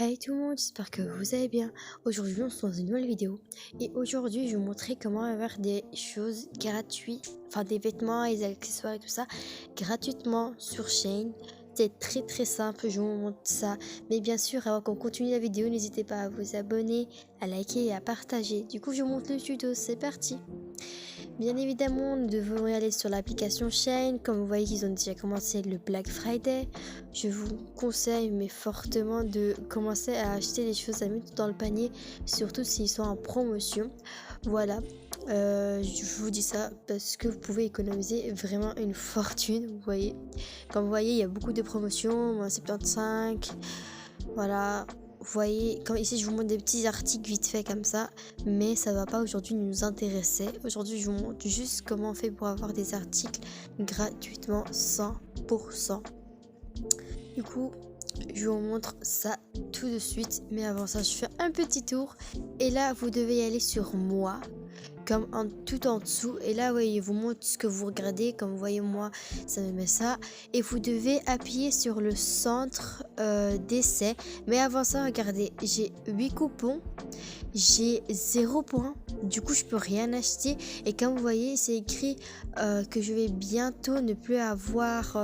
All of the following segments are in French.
Hey tout le monde, j'espère que vous allez bien. Aujourd'hui, on se lance dans une nouvelle vidéo. Et aujourd'hui, je vais vous montrer comment avoir des choses gratuites, enfin des vêtements et des accessoires et tout ça, gratuitement sur Shein. C'est très simple, je vous montre ça. Mais bien sûr, avant qu'on continue la vidéo, n'hésitez pas à vous abonner, à liker et à partager. Du coup, je vous montre le tuto, c'est parti. Bien évidemment, nous devons aller sur l'application Shein. Comme vous voyez, ils ont déjà commencé le Black Friday. Je vous conseille, mais fortement, de commencer à acheter les choses à mettre dans le panier, surtout s'ils sont en promotion. Voilà, je vous dis ça parce que vous pouvez économiser vraiment une fortune. Vous voyez, comme vous voyez, il y a beaucoup de promotions, moins 75. Voilà, vous voyez, comme ici je vous montre des petits articles vite fait comme ça, mais ça va pas aujourd'hui nous intéresser. Aujourd'hui je vous montre juste comment on fait pour avoir des articles gratuitement 100%. Du coup, je vous montre ça tout de suite, mais avant ça je fais un petit tour et là vous devez y aller sur moi. Comme tout en dessous, et là ouais, il vous montre ce que vous regardez. Comme vous voyez, moi ça me met ça, et vous devez appuyer sur le centre d'essai. Mais avant ça, regardez, j'ai 8 coupons, j'ai 0 points, du coup je peux rien acheter. Et comme vous voyez, c'est écrit que je vais bientôt ne plus avoir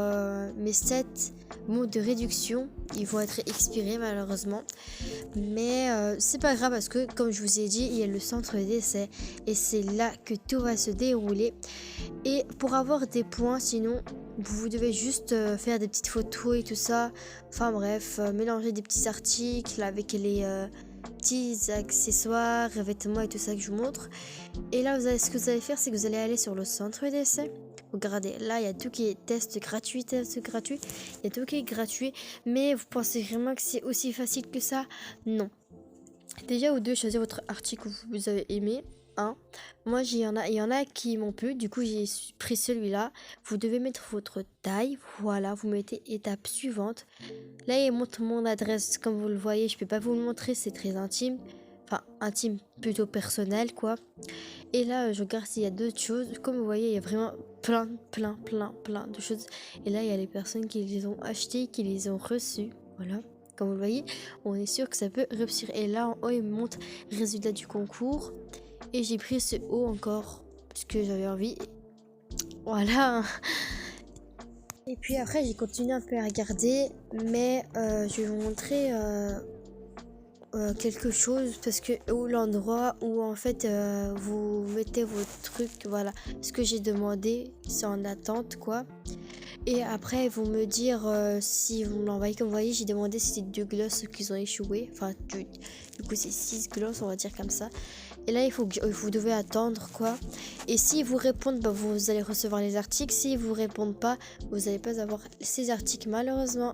mes 7 mots de réduction, ils vont être expirés malheureusement. Mais c'est pas grave parce que comme je vous ai dit, il y a le centre d'essai et c'est là que tout va se dérouler. Et pour avoir des points, sinon vous devez juste faire des petites photos et tout ça. Enfin bref, mélanger des petits articles avec les petits accessoires, vêtements et tout ça que je vous montre. Et là, ce que vous allez faire, c'est que vous allez aller sur le centre d'essai. Regardez, là, il y a tout qui est test gratuit, il y a tout qui est gratuit. Mais vous pensez vraiment que c'est aussi facile que ça? Non. Déjà, vous devez choisir votre article que vous avez aimé. Moi, il y en a qui m'ont plu, du coup j'ai pris celui-là. Vous devez mettre votre taille, voilà, vous mettez étape suivante. Là, il montre mon adresse, comme vous le voyez, je peux pas vous le montrer, c'est très intime. Enfin, intime, plutôt personnel, quoi. Et là, je regarde s'il y a d'autres choses. Comme vous voyez, il y a vraiment plein de choses. Et là, il y a les personnes qui les ont achetées, qui les ont reçues. Voilà. Comme vous le voyez, on est sûr que ça peut réussir. Et là, en haut, il me montre résultat du concours. Et j'ai pris ce haut encore, parce que j'avais envie. Voilà. Et puis après, j'ai continué un peu à regarder. Mais je vais vous montrer quelque chose, parce que où l'endroit où en fait vous mettez vos trucs, voilà, ce que j'ai demandé, c'est en attente quoi. Et après ils vont me dire si vous me l'envoyez. Comme vous voyez, j'ai demandé si c'était 2 glosses qu'ils ont échoué, enfin du coup c'est 6 glosses, on va dire comme ça. Et là il faut que vous devez attendre quoi. Et s'ils vous répondent, bah, vous allez recevoir les articles. S'ils vous répondent pas, vous n'allez pas avoir ces articles malheureusement.